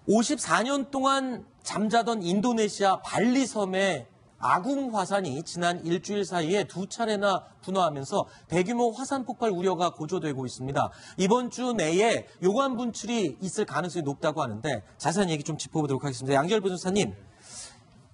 54년 동안 잠자던 인도네시아 발리 섬의 아궁 화산이 지난 일주일 사이에 2차례나 분화하면서 대규모 화산 폭발 우려가 고조되고 있습니다. 이번 주 내에 요관 분출이 있을 가능성이 높다고 하는데 자세한 얘기 좀 짚어보도록 하겠습니다. 양지열 변호사님,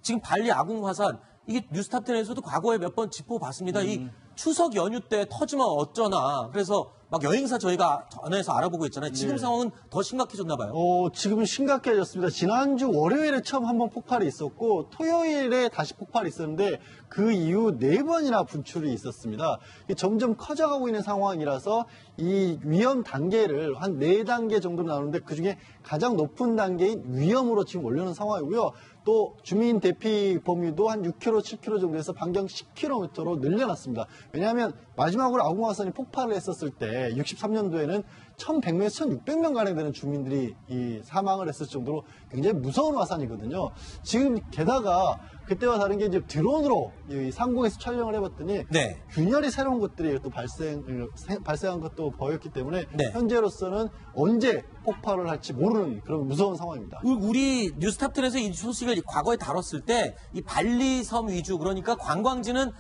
지금 발리 아궁 화산 이게 뉴스탑10에서도 과거에 몇 번 짚어봤습니다. 이 추석 연휴 때 터지면 어쩌나. 그래서 막 여행사 저희가 전화해서 알아보고 있잖아요. 지금 상황은 더 심각해졌나 봐요. 지금은 심각해졌습니다. 지난주 월요일에 처음 한번 폭발이 있었고 토요일에 다시 폭발이 있었는데 그 이후 4번이나 분출이 있었습니다. 점점 커져가고 있는 상황이라서 이 위험 단계를 한 4단계 정도 나오는데 그중에 가장 높은 단계인 위험으로 지금 올려놓은 상황이고요. 또 주민 대피 범위도 한 6km, 7km 정도에서 반경 10km로 늘려놨습니다. 왜냐하면 마지막으로 아궁 화산이 폭발을 했었을 때 63년도에는 1,100명에서 1,600명 가량 되는 주민들이 사망을 했을 정도로 굉장히 무서운 화산이거든요. 지금 게다가 그때와 다른 게 이제 드론으로 상공에서 촬영을 해봤더니 균열이 새로운 것들이 또 발생한 것도 보였기 때문에 현재로서는 언제 폭발을 할지 모르는 그런 무서운 상황입니다. 우리 뉴스탑10에서 이 소식을 과거에 다뤘을 때 이 발리 섬 위주, 그러니까 관광지는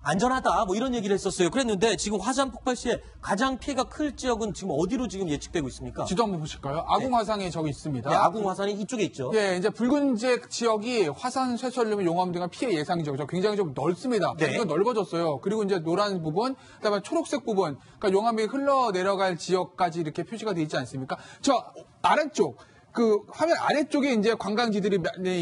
안전하다 뭐 이런 얘기를 했었어요. 그랬는데 지금 화산 폭발 시에 가장 피해가 클 지역은 지금 어디로 지금 예측되고 있습니까? 지도 한번 보실까요? 아궁 화산이 저기 있습니다. 네, 아궁 화산이 이쪽에 있죠. 예, 이제 붉은색 지역이 화산 쇠설륨, 용암 등의 피해 예상 지역이죠. 굉장히 좀 넓습니다. 이건 넓어졌어요. 그리고 이제 노란 부분, 그다음에 초록색 부분, 그러니까 용암이 흘러 내려갈 지역까지 이렇게 표시가 되어 있지 않습니까? 저 아래쪽. 그 화면 아래쪽에 이제 관광지들이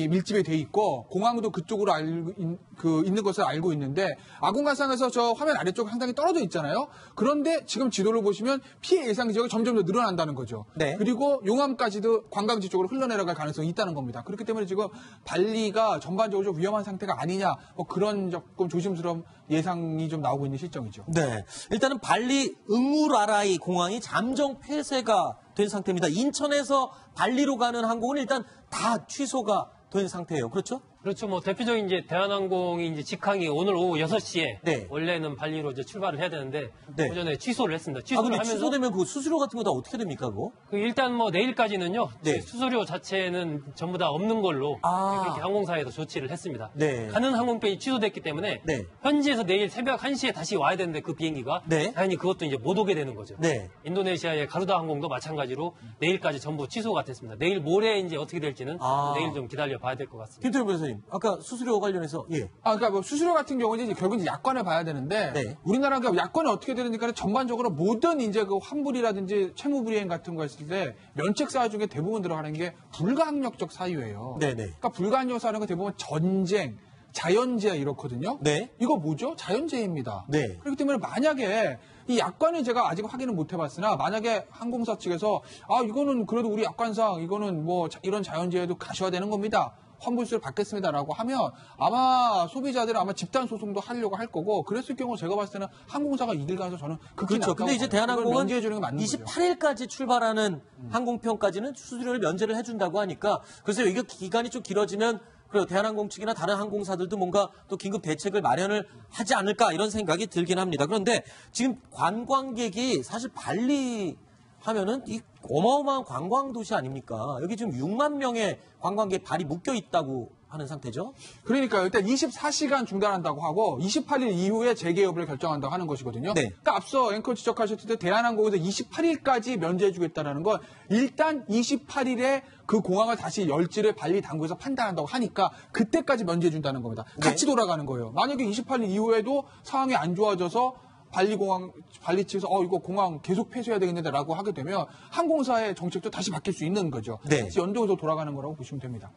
밀집이 돼 있고 공항도 그쪽으로 있는 것을 알고 있는데 아궁화산에서 저 화면 아래쪽 상당히 떨어져 있잖아요. 그런데 지금 지도를 보시면 피해 예상 지역이 점점 더 늘어난다는 거죠. 그리고 용암까지도 관광지 쪽으로 흘러내려갈 가능성이 있다는 겁니다. 그렇기 때문에 지금 발리가 전반적으로 좀 위험한 상태가 아니냐, 뭐 그런 조금 조심스러운 예상이 좀 나오고 있는 실정이죠. 네, 일단은 발리 응우라라이 공항이 잠정 폐쇄가 된 상태입니다. 인천에서 발리로 가는 항공은 일단 다 취소가 된 상태예요. 그렇죠? 그렇죠. 뭐 대표적인 이제 대한항공이 이제 직항이 오늘 오후 6시에 원래는 발리로 이제 출발을 해야 되는데 오전에 취소를 했습니다. 취소를 하면서 취소되면 그 수수료 같은 거 다 어떻게 됩니까, 그거? 일단 뭐 내일까지는요. 수수료 자체는 전부 다 없는 걸로 그렇게 항공사에서 조치를 했습니다. 가는 항공편이 취소됐기 때문에 현지에서 내일 새벽 1시에 다시 와야 되는데 그 비행기가 당연히 그것도 이제 못 오게 되는 거죠. 인도네시아의 가루다 항공도 마찬가지로 내일까지 전부 취소가 됐습니다. 내일 모레 이제 어떻게 될지는 내일 좀 기다려 봐야 될 것 같습니다. 김태형 변호사님, 아까 수수료 관련해서 그러니까 뭐 수수료 같은 경우는 이제 결국 이제 야권을 봐야 되는데 우리나라가 야권이 어떻게 되는지가 전반적으로 모든 이제 그 환불이라든지 채무불이행 같은 거 했을 때 면책 사유 중에 대부분 들어가는 게 불가항력적 사유예요. 그러니까 불가항력 사유는 대부분 전쟁, 자연재해 이렇거든요. 이거 뭐죠? 자연재해입니다. 그렇기 때문에 만약에 이 약관을 제가 아직 확인은 못 해봤으나 만약에 항공사 측에서 이거는 그래도 우리 약관상 이거는 뭐 이런 자연재해도 가셔야 되는 겁니다. 환불세를 받겠습니다라고 하면 아마 소비자들은 아마 집단 소송도 하려고 할 거고 그랬을 경우 제가 봤을 때는 항공사가 이길 가능성이 저는 극히 낮다고. 근데 이제 대한항공은 면제해 주는 게 맞는 28일까지 출발하는 항공편까지는 수수료를 면제를 해준다고 하니까 글쎄요, 이게 기간이 좀 길어지면 그리고 대한항공 측이나 다른 항공사들도 뭔가 또 긴급 대책을 마련을 하지 않을까 이런 생각이 들긴 합니다. 그런데 지금 관광객이 사실 발리 하면은 이 어마어마한 관광 도시 아닙니까? 여기 지금 6만 명의 관광객 발이 묶여 있다고 하는 상태죠. 그러니까 일단 24시간 중단한다고 하고 28일 이후에 재개업을 결정한다고 하는 것이거든요. 그러니까 앞서 앵커 지적하셨을 때 대한항공에서 28일까지 면제해주겠다라는 건 일단 28일에 그 공항을 다시 열지를 발리 당국에서 판단한다고 하니까 그때까지 면제해준다는 겁니다. 같이 돌아가는 거예요. 만약에 28일 이후에도 상황이 안 좋아져서 발리 측에서 이거 공항 계속 폐쇄해야 되겠는데라고 하게 되면 항공사의 정책도 다시 바뀔 수 있는 거죠. 다시 연동해서 돌아가는 거라고 보시면 됩니다.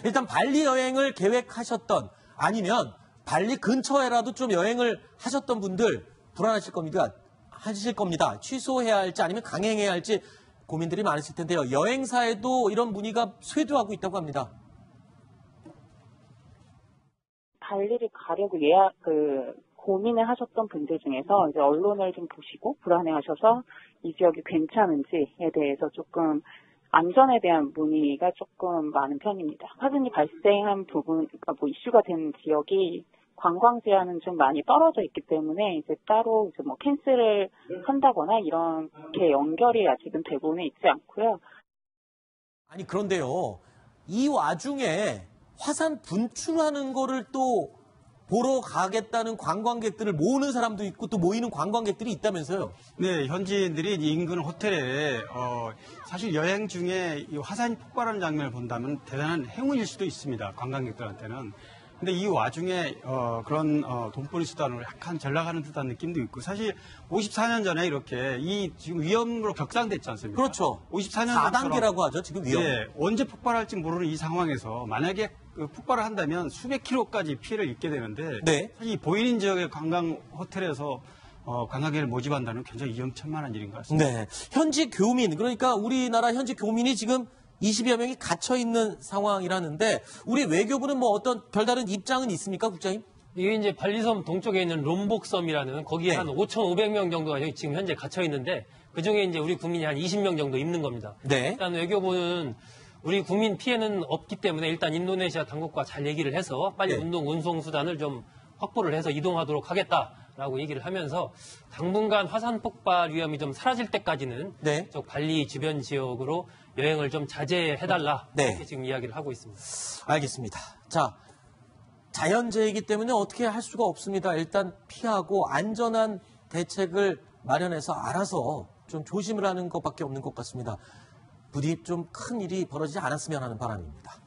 일단 발리 여행을 계획하셨던 아니면 발리 근처에라도 좀 여행을 하셨던 분들 불안하실 겁니다. 취소해야 할지 아니면 강행해야 할지 고민들이 많으실 텐데요. 여행사에도 이런 문의가 쇄도하고 있다고 합니다. 발리를 가려고 고민을 하셨던 분들 중에서 이제 언론을 좀 보시고 불안해하셔서 이 지역이 괜찮은지에 대해서 조금 안전에 대한 문의가 조금 많은 편입니다. 화산이 발생한 부분, 그러니까 뭐 이슈가 된 지역이 관광지와는 좀 많이 떨어져 있기 때문에 이제 따로 이제 뭐 캔슬을 한다거나 이렇게 연결이 아직은 되고는 있지 않고요. 아니 그런데요. 이 와중에 화산 분출하는 거를 또 보러 가겠다는 관광객들을 모으는 사람도 있고 또 모이는 관광객들이 있다면서요? 네, 현지인들이 인근 호텔에 사실 여행 중에 이 화산이 폭발하는 장면을 본다면 대단한 행운일 수도 있습니다. 관광객들한테는. 근데 이 와중에 그런 돈벌이 수단으로 약간 전락하는 듯한 느낌도 있고 사실 54년 전에 이렇게 이 지금 위험으로 격상됐지 않습니까? 그렇죠. 54년 4단계라고 하죠. 지금 위험. 네, 언제 폭발할지 모르는 이 상황에서 만약에 폭발을 한다면 수백 킬로까지 피해를 입게 되는데 네. 사실 이 보이는 지역의 관광 호텔에서 관광객을 모집한다는 굉장히 위험천만한 일인 것 같습니다. 네. 현지 교민, 그러니까 우리나라 현지 교민이 지금 20여 명이 갇혀 있는 상황이라는데 우리 외교부는 뭐 어떤 별다른 입장은 있습니까, 국장님? 이게 이제 발리섬 동쪽에 있는 롬복섬이라는 거기에 네. 한 5,500명 정도가 지금 현재 갇혀 있는데 그 중에 이제 우리 국민이 한 20명 정도 있는 겁니다. 네. 일단 외교부는 우리 국민 피해는 없기 때문에 일단 인도네시아 당국과 잘 얘기를 해서 빨리 네. 운송 수단을 좀 확보를 해서 이동하도록 하겠다라고 얘기를 하면서 당분간 화산 폭발 위험이 좀 사라질 때까지는 네. 저 발리 주변 지역으로 여행을 좀 자제해달라 네. 이렇게 지금 이야기를 하고 있습니다. 알겠습니다. 자, 자연재해이기 때문에 어떻게 할 수가 없습니다. 일단 피하고 안전한 대책을 마련해서 알아서 좀 조심을 하는 것밖에 없는 것 같습니다. 부디 좀 큰 일이 벌어지지 않았으면 하는 바람입니다.